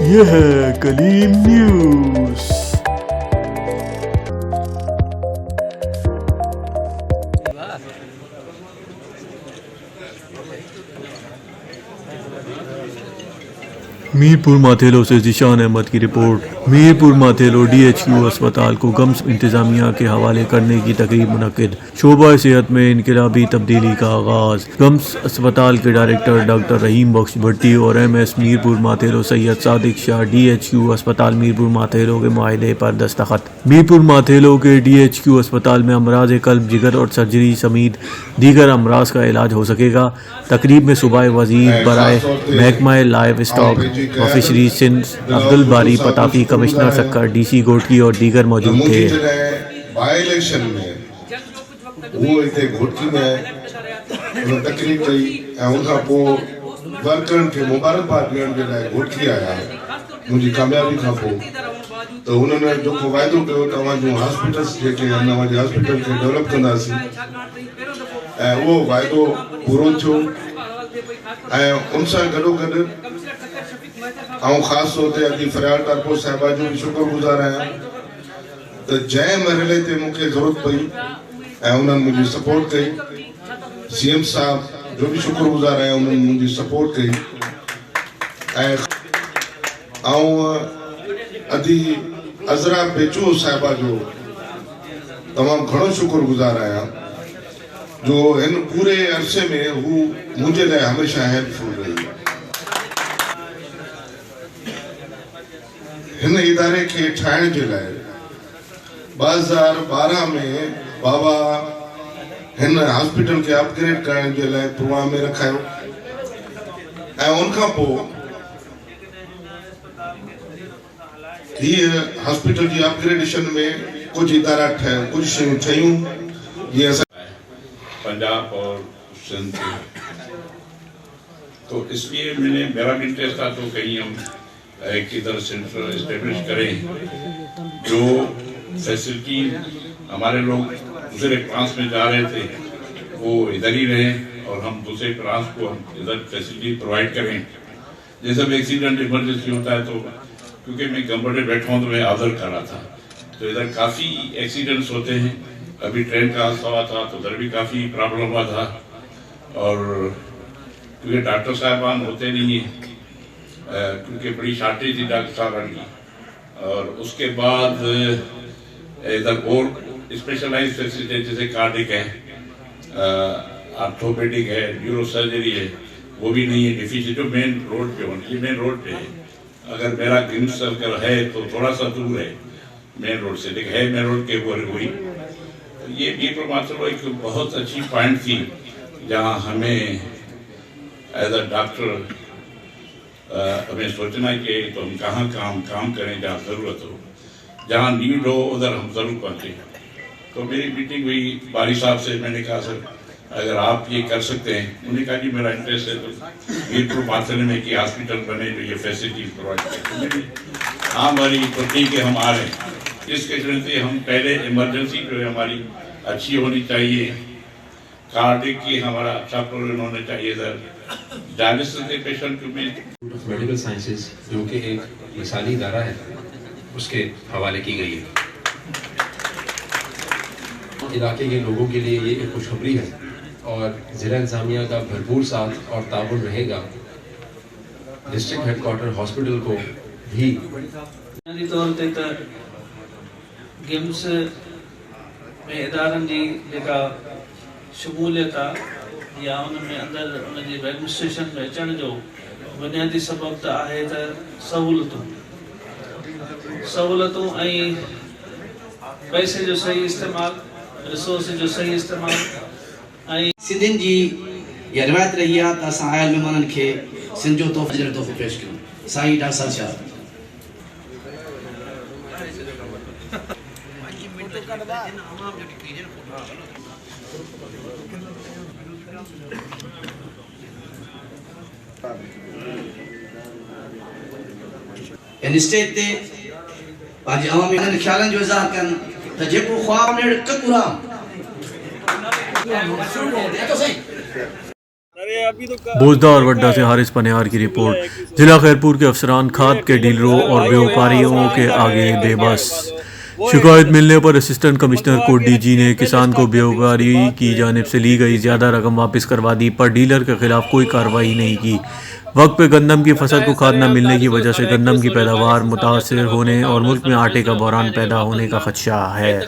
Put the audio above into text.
ये है कलीम न्यूज़। मीरपुर माथेलो से जिशान अहमद की रिपोर्ट। मीरपुर माथेलो DHQ अस्पताल को गम्स इंतजामिया के हवाले करने की तकरीब मुनक्किद। शोबा सेहत में इनकलाबी तब्दीली का आगाज। गम्स अस्पताल के डायरेक्टर डॉक्टर रहीम बख्श भट्टी और MS मीरपुर माथेलो सैयद सादिक शाह DHQ अस्पताल मीरपुर माथेलो के मुआहदे पर दस्तखत। मीरपुर माथेलो के DHQ अस्पताल में अमराज कल्ब, जिगर और सर्जरी समेत दीगर अमराज का इलाज हो सकेगा। तकरीब में सूबाई वजीर बराए महकमा लाइव स्टॉक व फिशरीज सिंध अब्दुल बारी पताफी, कमिश्नर सक्कर, DC घोटकी और दीगर मौजूद थे। बाई इलेक्शन में वो इतने घोटकी में तकलीफ कई उनका वर्करन के मुबारकबाद ॾियण जे लाइ घोटकी आया मुंहिंजी कामयाबी खां पोइ त हुननि जेको वाइदो कयो तव्हांजो हॉस्पिटल्स जेके आहिनि नवां हॉस्पिटल खे डेवलप कंदासीं ऐं उहो वाइदो पूरो थियो। ऐं उन सां गॾोगॾु ख़ासि तौर ते अॼु फरियाद टारपो साहिबा जो बि शुक्रगुज़ार आहियां त जंहिं मरहले ते मूंखे ज़रूरत पई ऐं उन्हनि मुंहिंजी सपोर्ट कई। CM साहब जो भी शुक्रगुज़ार आहियां, उन्होंने मुझे सपोर्ट कई। अदी अज़रा बेचू साहिबा जो तमाम घणो शुक्रगुज़ार आहियां जो इन पूरे अरसे में हू मुझे लिए हमेशा हेल्पफुल रही। इन इदारे के ठाइण जे लाइ 2012 में बाबा इन हॉस्पिटल के अपग्रेड करने के लिए प्रोग्राम में रखायो ऐं उनका ये हॉस्पिटल की अपग्रेडेशन में कुछ इदारा कुछ शयूं ये पंजाब और सिंध, तो इसलिए मेरा भी इंटरेस्ट था तो कहीं हम एक इधर सेंटर एस्टेब्लिश करें जो फैसिलिटी हमारे लोग दूसरे प्रांत में जा रहे थे वो इधर ही रहें और हम दूसरे प्रांत को हम इधर फैसिलिटी प्रोवाइड करें। जैसे भी एक्सीडेंट इमरजेंसी होता है तो क्योंकि मैं गंबड़े बैठा हूँ तो मैं आदर कर रहा था तो इधर काफ़ी एक्सीडेंट्स होते हैं। अभी ट्रेन का हादसा हुआ था तो उधर भी काफ़ी प्रॉब्लम हुआ था और क्योंकि डॉक्टर साहबान होते नहीं हैं क्योंकि बड़ी शार्टेज थी डॉक्टर साहबान की। और उसके बाद इधर और स्पेशलाइज फैसिलिटी जैसे कार्डिक है, आर्थोपेडिक है, न्यूरो सर्जरी है, वो भी नहीं है। डिफिशिट जो मेन रोड पे होनी चाहिए, मेन रोड पे है। अगर मेरा ग्रीन सर्कल है तो थोड़ा सा दूर है मेन रोड से, लेकिन है मेन रोड के ऊपर हुई। तो ये मीरपुर माथेलो एक बहुत अच्छी पॉइंट थी जहाँ हमें एज अ डॉक्टर हमें सोचना चाहिए तो हम कहाँ काम करें जहाँ ज़रूरत हो, जहाँ नीड हो उधर हम ज़रूर पहुँचें। तो मेरी मीटिंग हुई बारी साहब से, मैंने कहा सर अगर आप ये कर सकते हैं, उन्होंने कहा जी मेरा इंटरेस्ट है तो मीरपुर माथेलो में कि हॉस्पिटल बने जो ये फैसिलिटी प्रोवाइड करें। हाँ हमारी तो ठीक है, हम आ रहे हैं। इसके चलते हम पहले इमरजेंसी जो है हमारी अच्छी होनी चाहिए, कार्डिक की हमारा अच्छा प्रोग्राम होना चाहिए, सर डायलिसिस के पेशेंट में मेडिकल साइंसेज जो कि एक मिसाली इदारा है उसके हवाले की गई है। इलाके के लोगों के लिए ये एक खुशखबरी है और ज़िला इंतज़ामिया का भरपूर साथ और ताउन रहेगा। डिस्ट्रिक्ट हेडक्वार्टर हॉस्पिटल को भी तौर ते गिम्स में इदारनि जी जेका शमूलियत आहे या उनमें अंदरि उनजी एडमिनिस्ट्रेशन में अचण जो बुनियादी सबब त आहे त सहूलतूं ऐं पैसे जो सही इस्तेमाल, रिसोर्स जो सही इस्तेमाल ऐं सिंधियुनि जी इहा रिवायत रही आहे त असां आयल महिमाननि खे सिंध जो तोहफ़ो पेश कयूं। साईं डासा शाह इन स्टेज ते पंहिंजे अवामी ख़्यालनि जो इज़हार कनि त जेको ख्वाब ने ककुराम बोजदा और वड्डा से हारिस पनियार की रिपोर्ट। जिला खैरपुर के अफसरान खाद के डीलरों और व्यापारियों के आगे बेबस। शिकायत मिलने पर असिस्टेंट कमिश्नर को डीजी ने किसान को व्यापारी की जानिब से ली गई ज़्यादा रकम वापस करवा दी, पर डीलर के खिलाफ कोई कार्रवाई नहीं की। वक्त पे गंदम की फसल को खाद न मिलने की वजह से गंदम की पैदावार मुतासर होने और मुल्क में आटे का बहरान पैदा होने का खदशा है।